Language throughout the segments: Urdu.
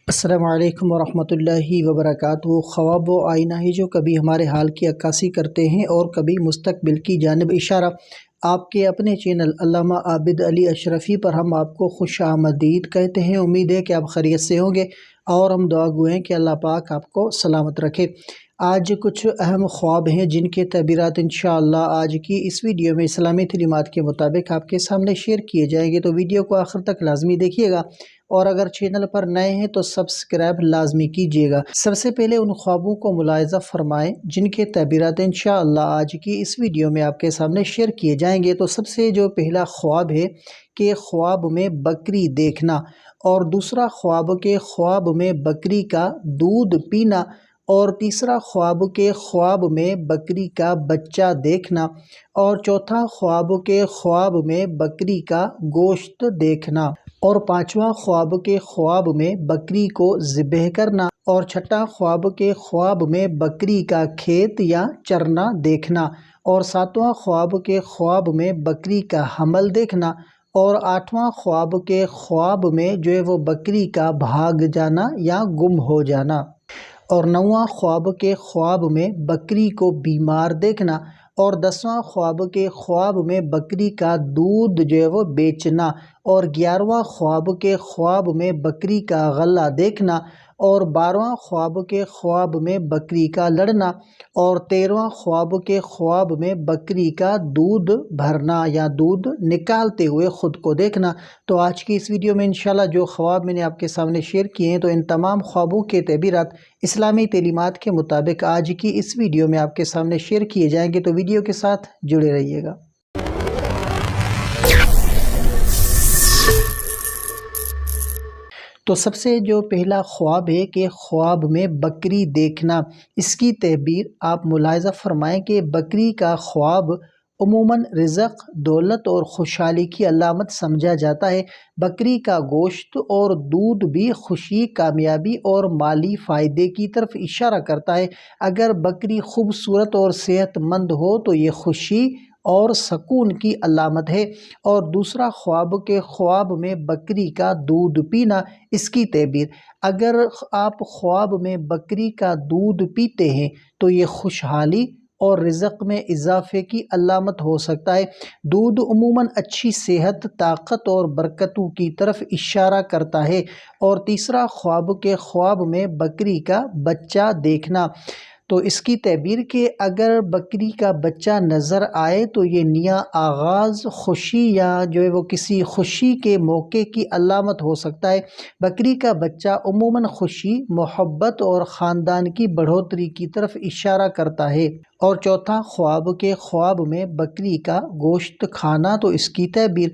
السلام علیکم ورحمۃ اللہ وبرکاتہ۔ خواب و آئینہ ہے جو کبھی ہمارے حال کی عکاسی کرتے ہیں اور کبھی مستقبل کی جانب اشارہ۔ آپ کے اپنے چینل علامہ عابد علی اشرفی پر ہم آپ کو خوش آمدید کہتے ہیں۔ امید ہے کہ آپ خیریت سے ہوں گے اور ہم دعا گو ہیں کہ اللہ پاک آپ کو سلامت رکھے۔ آج کچھ اہم خواب ہیں جن کے تعبیرات انشاءاللہ آج کی اس ویڈیو میں اسلامی تعلیمات کے مطابق آپ کے سامنے شیئر کیے جائیں گے، تو ویڈیو کو آخر تک لازمی دیکھیے گا، اور اگر چینل پر نئے ہیں تو سبسکرائب لازمی کیجیے گا۔ سب سے پہلے ان خوابوں کو ملاحظہ فرمائیں جن کے تعبیرات انشاءاللہ آج کی اس ویڈیو میں آپ کے سامنے شیئر کیے جائیں گے۔ تو سب سے جو پہلا خواب ہے کہ خواب میں بکری دیکھنا، اور دوسرا خواب کے خواب میں بکری کا دودھ پینا، اور تیسرا خواب کے خواب میں بکری کا بچہ دیکھنا، اور چوتھا خواب کے خواب میں بکری کا گوشت دیکھنا، اور پانچواں خواب کے خواب میں بکری کو ذبح کرنا، اور چھٹا خواب کے خواب میں بکری کا کھیت یا چرنا دیکھنا، اور ساتواں خواب کے خواب میں بکری کا حمل دیکھنا، اور آٹھواں خواب کے خواب میں جو ہے وہ بکری کا بھاگ جانا یا گم ہو جانا، اور نواں خواب کے خواب میں بکری کو بیمار دیکھنا، اور 10واں خواب کے خواب میں بکری کا دودھ جو ہے وہ بیچنا، اور 11واں خواب کے خواب میں بکری کا غلہ دیکھنا، اور 12واں خواب کے خواب میں بکری کا لڑنا، اور 13واں خواب کے خواب میں بکری کا دودھ بھرنا یا دودھ نکالتے ہوئے خود کو دیکھنا۔ تو آج کی اس ویڈیو میں انشاءاللہ جو خواب میں نے آپ کے سامنے شیئر کیے ہیں، تو ان تمام خوابوں کے تعبیرات اسلامی تعلیمات کے مطابق آج کی اس ویڈیو میں آپ کے سامنے شیئر کیے جائیں گے، تو ویڈیو کے ساتھ جڑے رہیے گا۔ تو سب سے جو پہلا خواب ہے کہ خواب میں بکری دیکھنا، اس کی تعبیر آپ ملاحظہ فرمائیں کہ بکری کا خواب عموماً رزق، دولت اور خوشحالی کی علامت سمجھا جاتا ہے۔ بکری کا گوشت اور دودھ بھی خوشی، کامیابی اور مالی فائدے کی طرف اشارہ کرتا ہے۔ اگر بکری خوبصورت اور صحت مند ہو تو یہ خوشی اور سکون کی علامت ہے۔ اور دوسرا خواب کے خواب میں بکری کا دودھ پینا، اس کی تعبیر اگر آپ خواب میں بکری کا دودھ پیتے ہیں تو یہ خوشحالی اور رزق میں اضافے کی علامت ہو سکتا ہے۔ دودھ عموماً اچھی صحت، طاقت اور برکتوں کی طرف اشارہ کرتا ہے۔ اور تیسرا خواب کے خواب میں بکری کا بچہ دیکھنا، تو اس کی تعبیر کہ اگر بکری کا بچہ نظر آئے تو یہ نیا آغاز، خوشی یا جو ہے وہ کسی خوشی کے موقع کی علامت ہو سکتا ہے۔ بکری کا بچہ عموماً خوشی، محبت اور خاندان کی بڑھوتری کی طرف اشارہ کرتا ہے۔ اور چوتھا خواب کے خواب میں بکری کا گوشت کھانا، تو اس کی تعبیر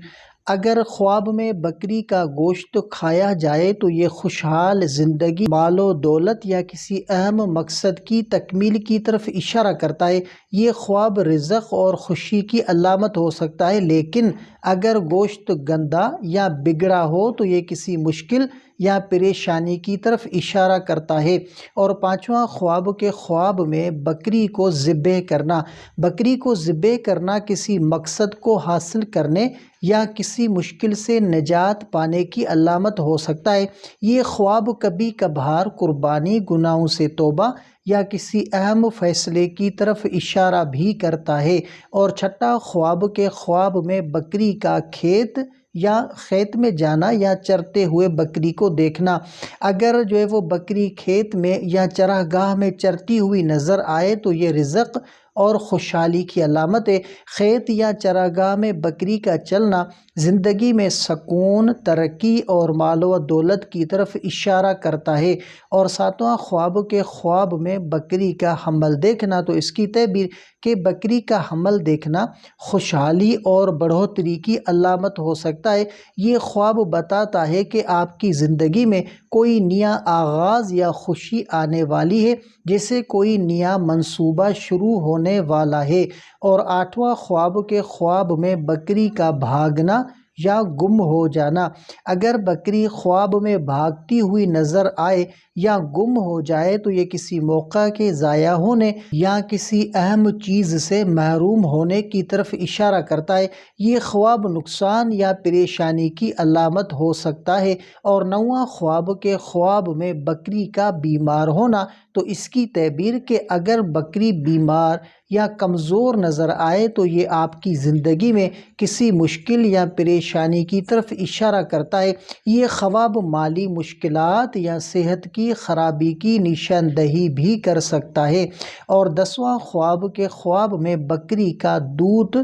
اگر خواب میں بکری کا گوشت کھایا جائے تو یہ خوشحال زندگی، مال و دولت یا کسی اہم مقصد کی تکمیل کی طرف اشارہ کرتا ہے۔ یہ خواب رزق اور خوشی کی علامت ہو سکتا ہے، لیکن اگر گوشت گندا یا بگڑا ہو تو یہ کسی مشکل یا پریشانی کی طرف اشارہ کرتا ہے۔ اور پانچواں خواب کے خواب میں بکری کو ذبح کرنا، بکری کو ذبح کرنا کسی مقصد کو حاصل کرنے یا کسی مشکل سے نجات پانے کی علامت ہو سکتا ہے۔ یہ خواب کبھی کبھار قربانی، گناہوں سے توبہ یا کسی اہم فیصلے کی طرف اشارہ بھی کرتا ہے۔ اور چھٹا خواب کے خواب میں بکری کا کھیت یا کھیت میں جانا یا چرتے ہوئے بکری کو دیکھنا، اگر جو ہے وہ بکری کھیت میں یا چراگاہ میں چرتی ہوئی نظر آئے تو یہ رزق اور خوشحالی کی علامت ہے۔ کھیت یا چراگاہ میں بکری کا چلنا زندگی میں سکون، ترقی اور مال و دولت کی طرف اشارہ کرتا ہے۔ اور ساتواں خواب کے خواب میں بکری کا حمل دیکھنا، تو اس کی تعبیر کہ بکری کا حمل دیکھنا خوشحالی اور بڑھوتری کی علامت ہو سکتا ہے۔ یہ خواب بتاتا ہے کہ آپ کی زندگی میں کوئی نیا آغاز یا خوشی آنے والی ہے، جیسے کوئی نیا منصوبہ شروع ہونے والا ہے۔ اور آٹھواں خواب کے خواب میں بکری کا بھاگنا یا گم ہو جانا۔ اگر بکری خواب میں بھاگتی ہوئی نظر آئے یا گم ہو جائے تو یہ کسی موقع کے ضائع ہونے یا کسی اہم چیز سے محروم ہونے کی طرف اشارہ کرتا ہے۔ یہ خواب نقصان یا پریشانی کی علامت ہو سکتا ہے۔ اور نواں خواب کے خواب میں بکری کا بیمار ہونا، تو اس کی تعبیر کہ اگر بکری بیمار یا کمزور نظر آئے تو یہ آپ کی زندگی میں کسی مشکل یا پریشانی کی طرف اشارہ کرتا ہے۔ یہ خواب مالی مشکلات یا صحت کی خرابی کی نشاندہی بھی کر سکتا ہے۔ اور 10واں خواب کے خواب میں بکری کا دودھ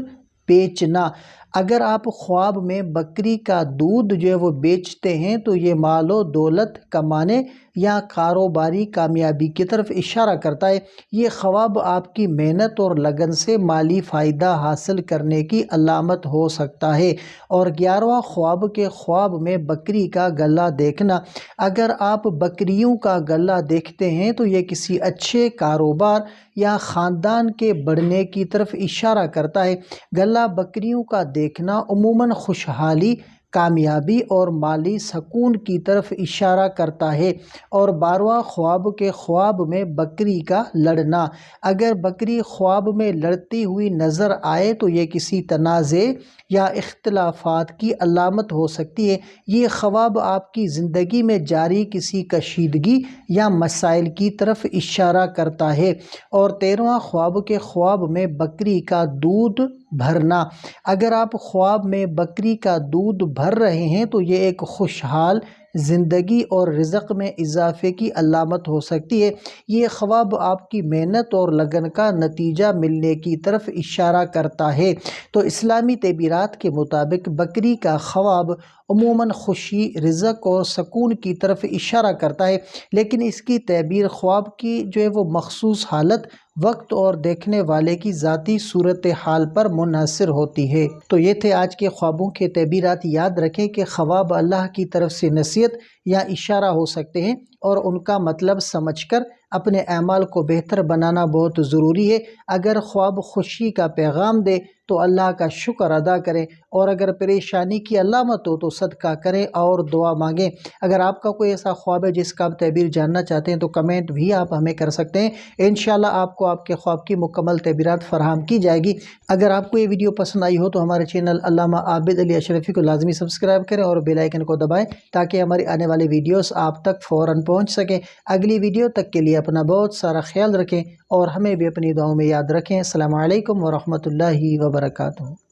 بیچنا، اگر آپ خواب میں بکری کا دودھ جو ہے وہ بیچتے ہیں تو یہ مال و دولت کمانے یا کاروباری کامیابی کی طرف اشارہ کرتا ہے۔ یہ خواب آپ کی محنت اور لگن سے مالی فائدہ حاصل کرنے کی علامت ہو سکتا ہے۔ اور 11واں خواب کے خواب میں بکری کا گلا دیکھنا، اگر آپ بکریوں کا گلا دیکھتے ہیں تو یہ کسی اچھے کاروبار یا خاندان کے بڑھنے کی طرف اشارہ کرتا ہے۔ گلا بکریوں کا دیکھنا عموماً خوشحالی، کامیابی اور مالی سکون کی طرف اشارہ کرتا ہے۔ اور 12واں خواب کے خواب میں بکری کا لڑنا، اگر بکری خواب میں لڑتی ہوئی نظر آئے تو یہ کسی تنازع یا اختلافات کی علامت ہو سکتی ہے۔ یہ خواب آپ کی زندگی میں جاری کسی کشیدگی یا مسائل کی طرف اشارہ کرتا ہے۔ اور 13واں خواب کے خواب میں بکری کا دودھ بھرنا، اگر آپ خواب میں بکری کا دودھ بھر رہے ہیں تو یہ ایک خوشحال زندگی اور رزق میں اضافے کی علامت ہو سکتی ہے۔ یہ خواب آپ کی محنت اور لگن کا نتیجہ ملنے کی طرف اشارہ کرتا ہے۔ تو اسلامی تعبیرات کے مطابق بکری کا خواب عموماً خوشی، رزق اور سکون کی طرف اشارہ کرتا ہے، لیکن اس کی تعبیر خواب کی جو ہے وہ مخصوص حالت، وقت اور دیکھنے والے کی ذاتی صورتحال پر منحصر ہوتی ہے۔ تو یہ تھے آج کے خوابوں کے تعبیرات۔ یاد رکھیں کہ خواب اللہ کی طرف سے نصیحت یا اشارہ ہو سکتے ہیں، اور ان کا مطلب سمجھ کر اپنے اعمال کو بہتر بنانا بہت ضروری ہے۔ اگر خواب خوشی کا پیغام دے تو اللہ کا شکر ادا کریں، اور اگر پریشانی کی علامت ہو تو صدقہ کریں اور دعا مانگیں۔ اگر آپ کا کوئی ایسا خواب ہے جس کا آپ تعبیر جاننا چاہتے ہیں تو کمنٹ بھی آپ ہمیں کر سکتے ہیں، انشاءاللہ آپ کو آپ کے خواب کی مکمل تعبیرات فراہم کی جائے گی۔ اگر آپ کو یہ ویڈیو پسند آئی ہو تو ہمارے چینل علامہ عابد علی اشرفی کو لازمی سبسکرائب کریں اور بیل آئیکن کو دبائیں تاکہ ہماری آنے والی ویڈیوز آپ تک فوراً پہنچ سکیں۔ اگلی ویڈیو تک کے لیے اپنا بہت سارا خیال رکھیں اور ہمیں بھی اپنی دعاؤں میں یاد رکھیں۔ السلام علیکم ورحمۃ اللہ وبرکاتہ۔